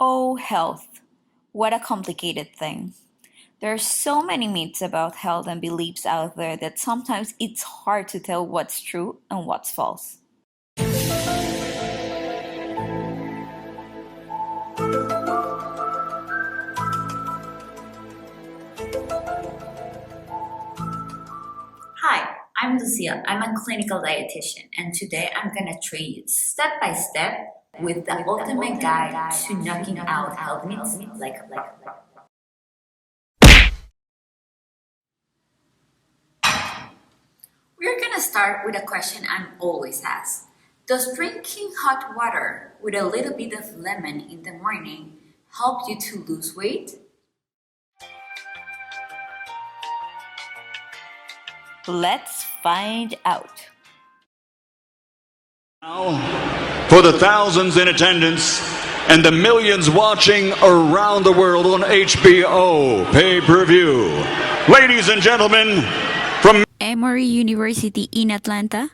Oh, health. What a complicated thing. There are so many myths about health and beliefs out there that sometimes it's hard to tell what's true and what's false. Hi, I'm Lucía. I'm a clinical dietitian, and today I'm gonna train you step by step with the ultimate guide to knocking out health myths like a pro. We're gonna start with a question I'm always asked. Does drinking hot water with a little bit of lemon in the morning help you to lose weight? Let's find out. Now, for the thousands in attendance and the millions watching around the world on HBO pay-per-view, ladies and gentlemen, from Emory University in Atlanta.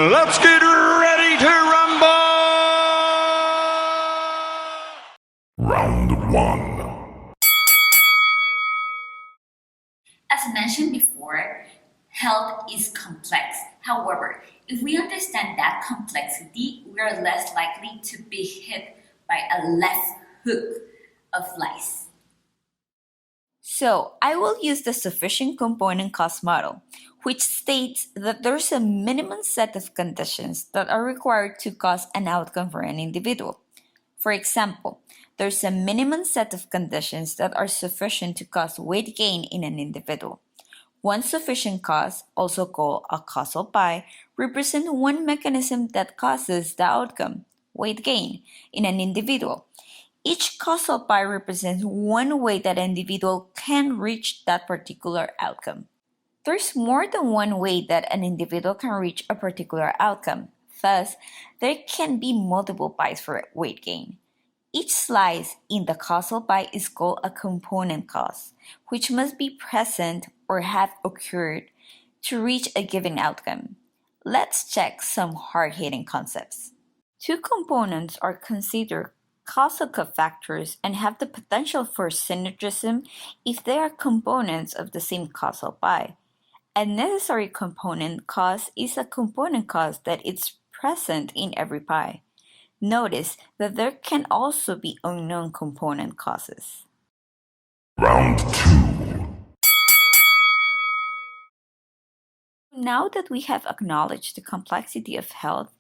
let's get ready to rumble! Round one. As mentioned before, health is complex. However, if we understand that complexity, we are less likely to be hit by a left hook of lies. So, I will use the sufficient component cost model, which states that there's a minimum set of conditions that are required to cause an outcome for an individual. For example, there's a minimum set of conditions that are sufficient to cause weight gain in an individual. One sufficient cause, also called a causal pi, represents one mechanism that causes the outcome, weight gain, in an individual. Each causal pi represents one way that an individual can reach that particular outcome. There's more than one way that an individual can reach a particular outcome. Thus, there can be multiple pies for weight gain. Each slice in the causal pie is called a component cause, which must be present or have occurred to reach a given outcome. Let's check some hard-hitting concepts. Two components are considered causal cofactors and have the potential for synergism if they are components of the same causal pie. A necessary component cause is a component cause that is present in every pie. Notice that there can also be unknown component causes. Round two. Now that we have acknowledged the complexity of health,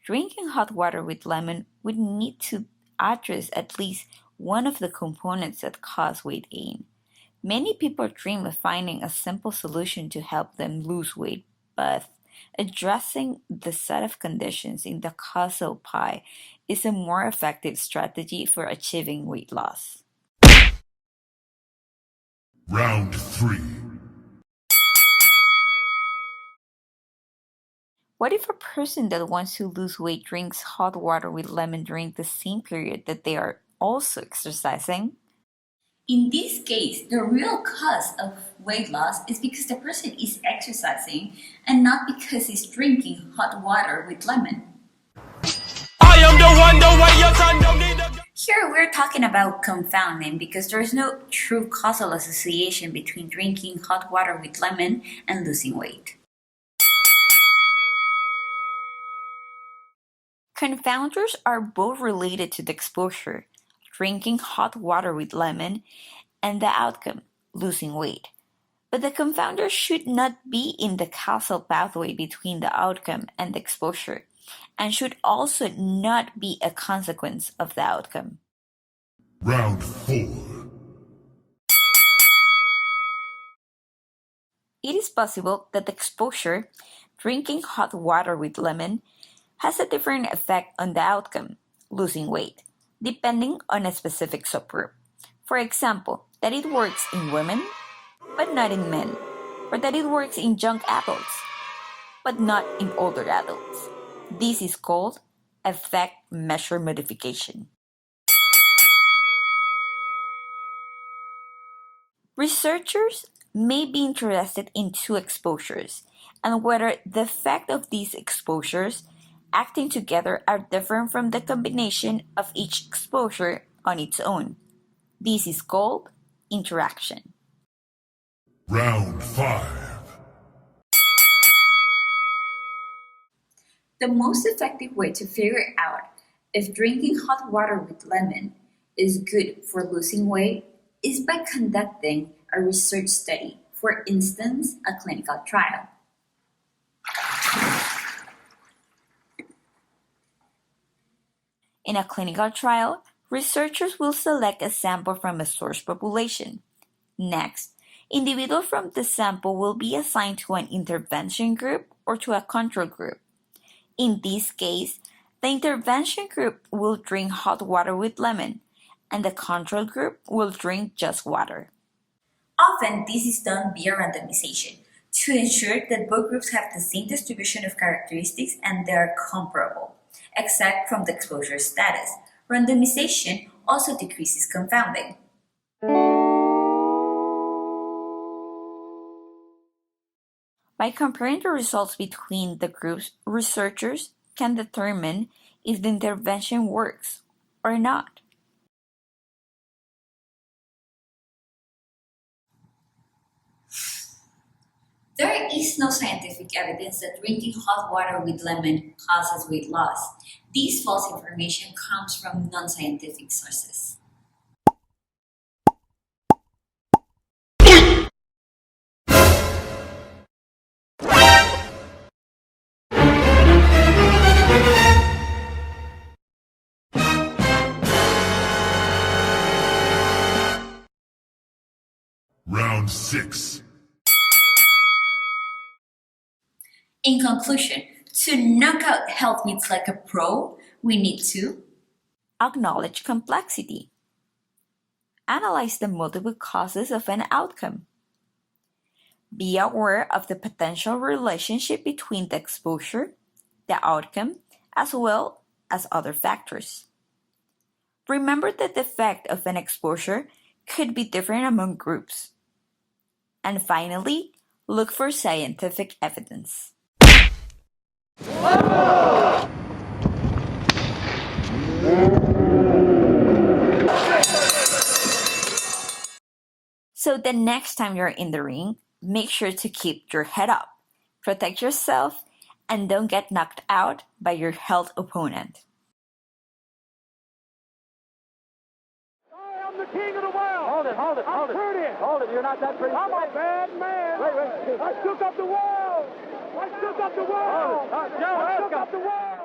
drinking hot water with lemon would need to address at least one of the components that cause weight gain. Many people dream of finding a simple solution to help them lose weight, but addressing the set of conditions in the causal pie is a more effective strategy for achieving weight loss. Round three. What if a person that wants to lose weight drinks hot water with lemon during the same period that they are also exercising? In this case, the real cause of weight loss is because the person is exercising and not because he's drinking hot water with lemon. I am the one, the way your son don't need a... Here we're talking about confounding because there's no true causal association between drinking hot water with lemon and losing weight. Confounders are both related to the exposure, drinking hot water with lemon, and the outcome, losing weight. But the confounder should not be in the causal pathway between the outcome and the exposure, and should also not be a consequence of the outcome. Round four. It is possible that the exposure, drinking hot water with lemon, has a different effect on the outcome, losing weight, depending on a specific subgroup. For example, that it works in women, but not in men, or that it works in young adults, but not in older adults. This is called effect measure modification. Researchers may be interested in two exposures and whether the effect of these exposures acting together are different from the combination of each exposure on its own. This is called interaction. Round 5. The most effective way to figure out if drinking hot water with lemon is good for losing weight is by conducting a research study, for instance, a clinical trial. In a clinical trial, researchers will select a sample from a source population. Next, individuals from the sample will be assigned to an intervention group or to a control group. In this case, the intervention group will drink hot water with lemon, and the control group will drink just water. Often, this is done via randomization to ensure that both groups have the same distribution of characteristics and they are comparable, except from the exposure status. Randomization also decreases confounding. By comparing the results between the groups, researchers can determine if the intervention works or not. There is no scientific evidence that drinking hot water with lemon causes weight loss. This false information comes from non-scientific sources. Round 6. In conclusion, to knock out health myths like a pro, we need to acknowledge complexity, analyze the multiple causes of an outcome, be aware of the potential relationship between the exposure, the outcome, as well as other factors. Remember that the effect of an exposure could be different among groups. And finally, look for scientific evidence. So the next time you're in the ring, make sure to keep your head up, protect yourself, and don't get knocked out by your health opponent. I'm the king of the world. Hold it. I'm courteous. Hold it. You're not that pretty. I'm a bad man. Wait. I shook up the world. I shook up the world. I shook up the world.